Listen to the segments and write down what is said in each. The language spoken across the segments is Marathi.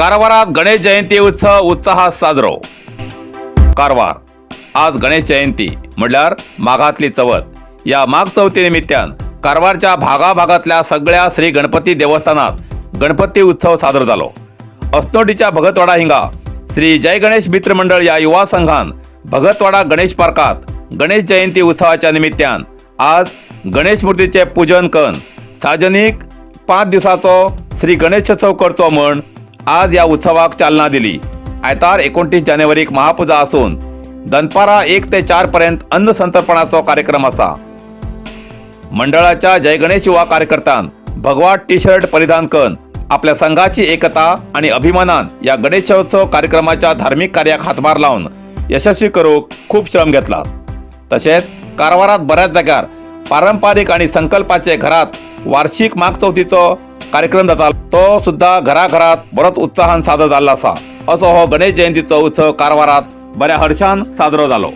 कारवारात गणेश जयंती उत्सव उत्साहात साजरो. कारवार आज गणेश जयंती म्हटल्यार माघातली चवथ. या माघ चवथी निमित्तान कारवारच्या भागाभागातल्या सगळ्या श्री गणपती देवस्थानात गणपती उत्सव साजरो जालो. अस्नोडीच्या भगतवाडा हिंगा श्री जय गणेश मित्र मंडळ या युवा संघान भगतवाडा गणेश पार्कात गणेश जयंती उत्सवाच्या निमित्तान आज गणेश मूर्तीचे पूजन करून सार्वजनिक 5 दिवसाचो श्री गणेशोत्सव करचो म्हण आज या उत्सवाक चालना दिली. आयतार 29 जानेवारीक महापूजा असून दनपारा 1 ते 4 पर्यंत अन्न संतर्पणाचो कार्यक्रम असा. मंडळाच्या जय गणेश युवा कार्यकर्त्यान भगवा टी शर्ट परिधान करून आपल्या संघाची एकता आणि अभिमानान या गणेशोत्सव कार्यक्रमाच्या धार्मिक कार्याक हातभार लावून यशस्वी करूक खूप श्रम घेतला. तसेच कारवारात बऱ्याच जाग्यार पारंपरिक आणि संकल्पाचे घरात वार्षिक माघ चवथीचो कार्यक्रम जाता तो सुद्धा घराघरात बरोच उत्साहान साजरो जाल्लो आसा. असो हो गणेश जयंतीचो उत्सव कारवारात बऱ्या हर्षान साजरो जालो.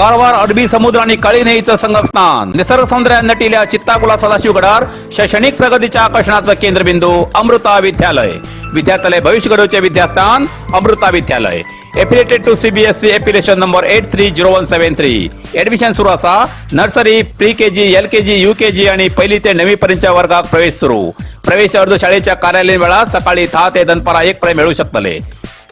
कारवार अरबी समुद्र आणि काळी नदीचं संगमस्थान, निसर्ग सौंदर्यात नटिल्या चित्ताकुला सदाशिवगडार शैक्षणिक प्रगतीच्या आकर्षणाचं केंद्रबिंदू अमृता विद्यालय. विद्यार्थ्यालय भविष्य घडवचे विद्यास्थान Amrita Vidyalaya. Affiliated to CBSE affiliation number 830173. Admission सुरू असा. Nursery, pre KG, LKG, UKG आणि 1ली ते 9वी पर्यंतच्या वर्गात प्रवेश सुरू. प्रवेश अर्ज शाळेच्या कार्यालयीन वेळा सकाळी 10 ते दनपारा 1 पर्यंत मिळू शकतले.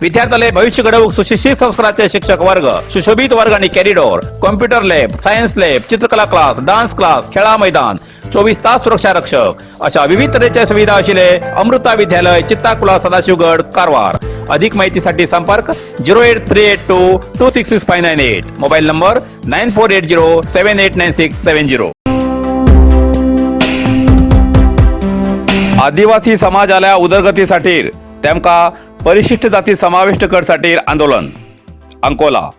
विद्यार्थ्यालय भविष्य घडवूक सुशिक्षित संस्काराचे शिक्षक वर्ग, सुशोभित वर्ग आणि corridor, computer lab, science lab, चित्रकला क्लास, डान्स क्लास, खेळा मैदान, 24 तास सुरक्षा रक्षक अशा विविध तऱ्हेच्या सुविधा आशिल्ले अमृता विद्यालय, चित्ताकुला, सदाशिवगड, कारवार. अधिक माहितीसाठी संपर्क 08382266598. Mobile number 9480789670. आदिवासी समाजाला उदरगतीसाठी तेमका परिशिष्ट जाती समाविष्ट करसाठी आंदोलन. अंकोला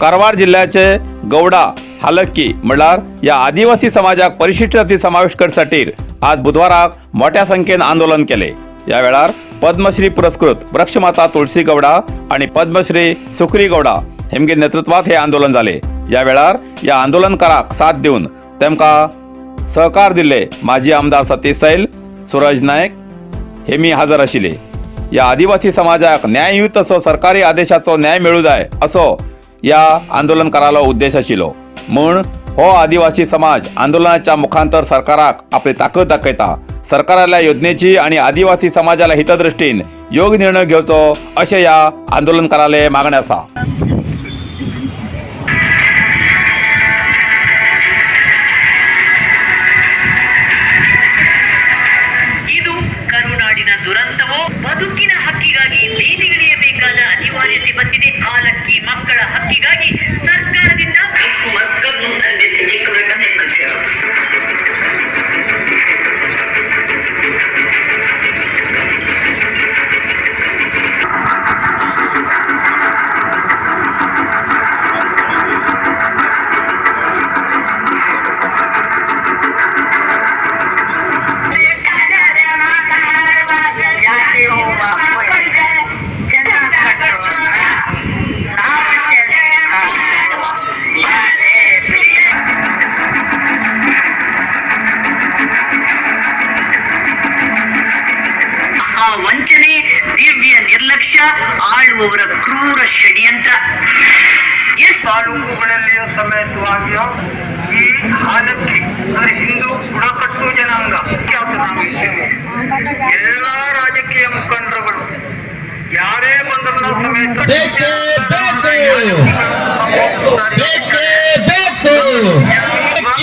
कारवार जिल्ह्याचे गौडा हालक्की म्हळ्यार या आदिवासी समाजाक परिशिष्ट जाती समाविष्ट करसाठी आज बुधवाराक मोठ्या संख्येन आंदोलन केले. या वेळार पद्मश्री पुरस्कृत वृक्षमाता तुळशी गौडा आणि पद्मश्री सुखरी गौडा हेमगे नेतृत्वात हे आंदोलन झाले. या वेळार या आंदोलनकाराक साथ देऊन तेमका सहकार दिले माजी आमदार सतीश सैल, सूरज नायक हेमी हजर आशिल्ले. या आदिवासी समाजाक न्याययुत असो सरकारी आदेशाचो न्याय मिळू जाय असो या आंदोलनकारालो उद्देश आशिल्लो. म्हूण हो आदिवासी समाज आंदोलनाच्या मुखांतर सरकाराक आपली ताकद दाखयता. सरकाराल्या योजनेची आणि आदिवासी समाजाला हितदृष्टीन योग्य निर्णय घेवचो अशें या आंदोलनकाराले मागणे आसा. ಇದು ಕರುನಾಡಿನ ದುರಂತವೋ ಬದುಕಿನ ಹಕ್ಕಿಗಾಗಿ ಬೀದಿಗಿಳಿಯಬೇಕಾದ ಅನಿವಾರ್ಯತೆ ಬಂದಿದೆ. ಹಾಲಕ್ಕಿ ಮಕ್ಕಳ ಹಕ್ಕಿಗಾಗಿ ಸರ್ಕಾರದಿಂದ ಮಕ್ಕಳು ತಂದೆ ತೆಗೆದುಕೊಳ್ಳಬೇಕಂತ ವಂಚನೆ, ದಿವ್ಯ ನಿರ್ಲಕ್ಷ್ಯ, ಆಳುವವರ ಕ್ರೂರ ಷಡ್ಯಂತ್ರ ತಾಲೂಕುಗಳಲ್ಲಿಯೂ ಸಮೇತವಾಗಿಯೂ ಈ ಹಾಲಕ್ಕಿ ಅಂದರೆ ಹಿಂದೂ ಬುಡಕಟ್ಟು ಜನಾಂಗ ಎಲ್ಲ ರಾಜಕೀಯ ಮುಖಂಡರುಗಳು ಯಾರೇ ಬಂದರೂ ಸಮೇತ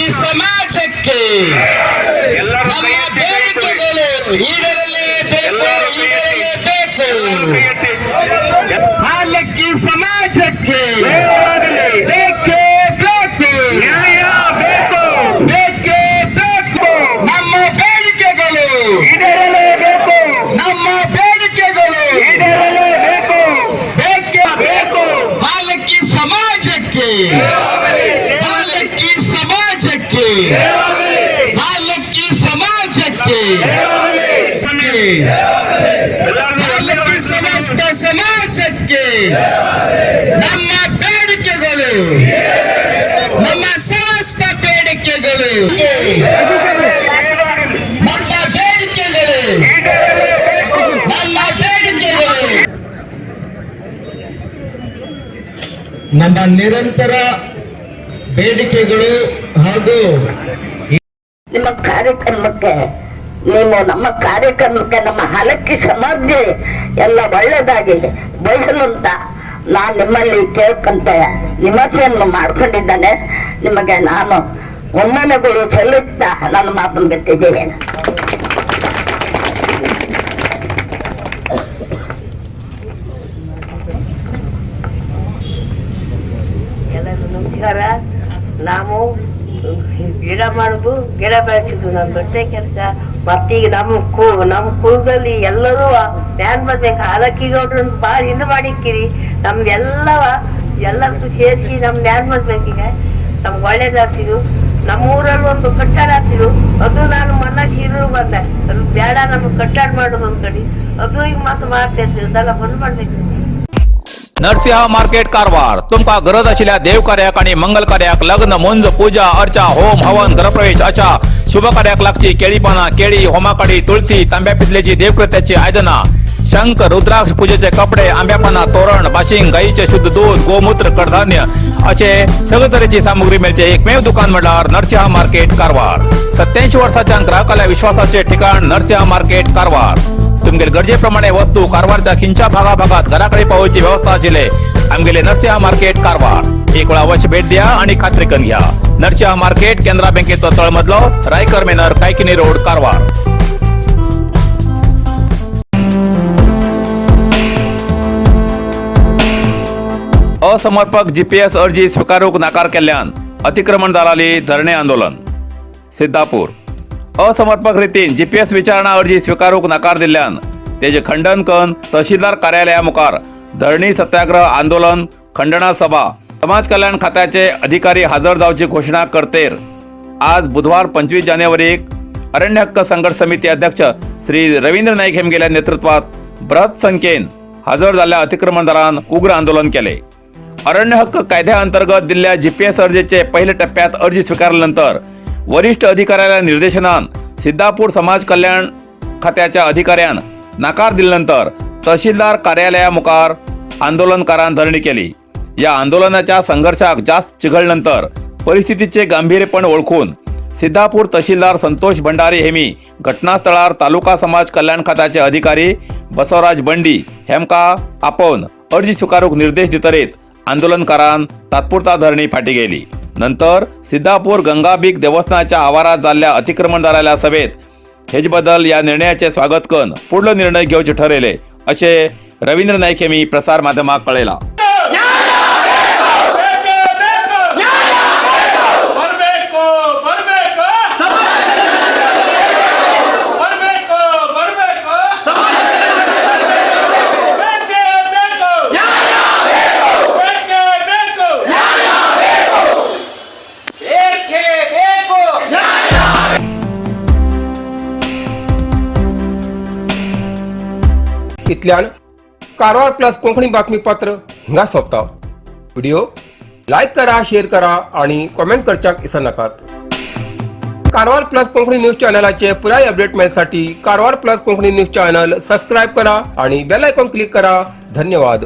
ಈ ಸಮಾಜಕ್ಕೆ ಎಲ್ಲರೂ ಹಾಲಕ್ಕಿ ಸಮಾಜಕ್ಕೆ ಬೇಕೇ ಬೇಕು ನ್ಯಾಯ ಸಮಾಜಕ್ಕೆ ಹಾಲಕ್ಕಿ ಸಮಾಜಕ್ಕೆ ಹಾಲಕ್ಕಿ ಸಮಸ್ತ ಸಮಾಜಕ್ಕೆ ನಮ್ಮ ಬೇಡಿಕೆಗಳು ನಮ್ಮ ಸಮಸ್ತ ಬೇಡಿಕೆಗಳು ನಮ್ಮ ಬೇಡಿಕೆಗಳು ನಮ್ಮ ಬೇಡಿಕೆಗಳು ನಮ್ಮ ನಿರಂತರ ಬೇಡಿಕೆಗಳು ಹಾಗೂ ನಿಮ್ಮ ಕಾರ್ಯಕ್ರಮಕ್ಕೆ ನಮ್ಮ ಕಾರ್ಯಕ್ರಮಕ್ಕೆ ನಮ್ಮ ಹಾಲಕ್ಕಿ ಸಮಾಜ ಎಲ್ಲ ಒಳ್ಳೇದಾಗಿ ಬಯಸಲು ಅಂತ ನಾನು ನಿಮ್ಮಲ್ಲಿ ಕೇಳ್ಕೊಂತ ನಿಮ್ಮತ್ತೆಯನ್ನು ಮಾಡ್ಕೊಂಡಿದ್ದಾನೆ. ನಿಮಗೆ ನಾನು ವಂದನೆಗಳು ಸಲ್ಲುತ್ತಾ ನನ್ನ ಮಾತನ್ನು ಬಿಟ್ಟಿದ್ದೇನೆ. ಎಲ್ಲರಿಗೂ ನಮಸ್ಕಾರ. ನಾವು ಗಿಡ ಮಾಡೋದು ಗಿಡ ಬೆಳೆಸಿದ್ದು ನನ್ನ ದೊಡ್ಡ ಕೆಲಸ. ಮತ್ತೀಗ ನಮ್ಮ ಕುಲದಲ್ಲಿ ಎಲ್ಲರೂ ಮ್ಯಾನ್ ಬರ್ಬೇಕು. ಹಾಲಕ್ಕಿಗೌಡ್ರನ್ನ ಭಾಳ ಹಿಂದೆ ಮಾಡಿಕ್ಕಿರಿ. ಎಲ್ಲರಿಗೂ ಸೇರಿಸಿ ನಮ್ ಮ್ಯಾನ್ ಮಾಡ್ಬೇಕೀಗ. ನಮ್ಗೆ ಒಳ್ಳೇದಾಗ್ತಿದ್ದು. ನಮ್ಮೂರಲ್ಲಿ ಒಂದು ಕಟ್ಟಡ ಆಗ್ತಿದ್ದು. ಅದು ನಾನು ಮನ್ನ ಶಿರೂರು ಬಂದೆ. ಅದು ಬೇಡ ನಮ್ಗೆ ಕಟ್ಟಡ ಮಾಡೋದು ಒಂದ್ ಕಡೆ. ಅದು ಈಗ ಮತ್ತೆ ಮಾಡ್ತಾ ಇರ್ತೀವಿ. ಅದೆಲ್ಲ ಬಂದ್ ಮಾಡ್ಬೇಕು. नरसिंह मार्केट कारवार तुमका गरज आशिल्ल्या देव कार्याक आणि मंगल कार्याक लग्न मुंज पूजा अर्चा होम हवन गृहप्रवेश अशा शुभ कार्याक लागची केळी पानां केळी होमाकडी तुळसी तांब्या पितलेची देवकृत्याची आयदनां शंख रुद्राक्ष पूजेचे कपडे आंब्या पानां तोरण बाशिंग गाईचे शुद्ध दूध गोमूत्र कडधान्य असे सगळे तरेची सामुग्री मेळचे एकमेव दुकान म्हणल्यार नरसिंह मार्केट कारवार. 87 वर्सांच्या ग्राहकाल्या विश्वासाचे ठिकाण नरसिंह मार्केट कारवार. तुमगेर गरजेप्रमाणे वस्तू कारवारच्या खिंच्या भागाभागात घराकडे पावोवची व्यवस्था आशिल्ले आमगेले नरसिंह मार्केट कारवार. एक वेळा अवश्य भेट द्या आणि खात्री करून घ्या. नरसिंह मार्केट केंद्रा बँकेचो तळमजलो रायकर मेनर कायकिनी रोड कारवार. असमर्पक जीपीएस अर्जी स्वीकारूक नाकार केल्ल्यान अतिक्रमणदारांनी धरणे आंदोलन. सिद्धापूर असमर्पक रितीन जीपीएस विचारणा अर्जी स्वीकारूक नकार दिल्ल्यान तेजे खंडन करून तहसीलदार कार्यालया मुखार धरणी सत्याग्रह आंदोलन खंडना सभा समाज कल्याण खात्याचे अधिकारी हजर जावची घोषणा करतेर आज बुधवार 25 जानेवारीक अरण्य हक्क संघर्ष समिती अध्यक्ष श्री रवींद्र नाईक हेमगेल्या नेतृत्वात बृहत संख्येन हजर जाल्ल्या अतिक्रमणदारांन उग्र आंदोलन केले. अरण्य हक्क कायद्या अंतर्गत दिल्ल्या जीपीएस अर्जीचे पहिल्या टप्प्यात अर्जी स्वीकारल्यानंतर वरिष्ठ अधिकाऱ्याच्या निर्देशनान सिद्धापूर समाज कल्याण खात्याच्या अधिकाऱ्यान नकार दिल्यानंतर तहसीलदार कार्यालया मुखार आंदोलनकारांनी धरणी केली. या आंदोलनाच्या संघर्षाक जास्त चिघळल्यानंतर परिस्थितीचे गांभीर्यपण ओळखून सिद्धापूर तहसीलदार संतोष भंडारी हेमी घटनास्थळार तालुका समाज कल्याण खात्याचे अधिकारी बसवराज बंडी हेमका आपोवन अर्जी स्वीकारूक निर्देश दितरेत आंदोलनकारांनी तात्पुरता धरणी फाटी गेली. नंतर सिद्धापूर गंगाबीग देवस्थानाच्या आवारात जाल्ल्या अतिक्रमणदाराल्या सभेत हेज बद्दल या निर्णयाचे स्वागत करून पुढलो निर्णय घेवचे ठरयले असे रवींद्र नाईक हेमी प्रसार माध्यमाक कळयला. इतल्यान कारवार प्लस कोंकणी बातमीपत्र हिंगा सोंपता. व्हिडिओ लाईक करा, शेअर करा आणि कमेंट करच्याक विसरू नकात. कारवार प्लस कोंकणी न्यूज चॅनलाचे पुराय अपडेट मिळण्यासाठी Karwar plus Konkani news channel subscribe करा आणि बेल आयकॉन क्लिक करा. धन्यवाद.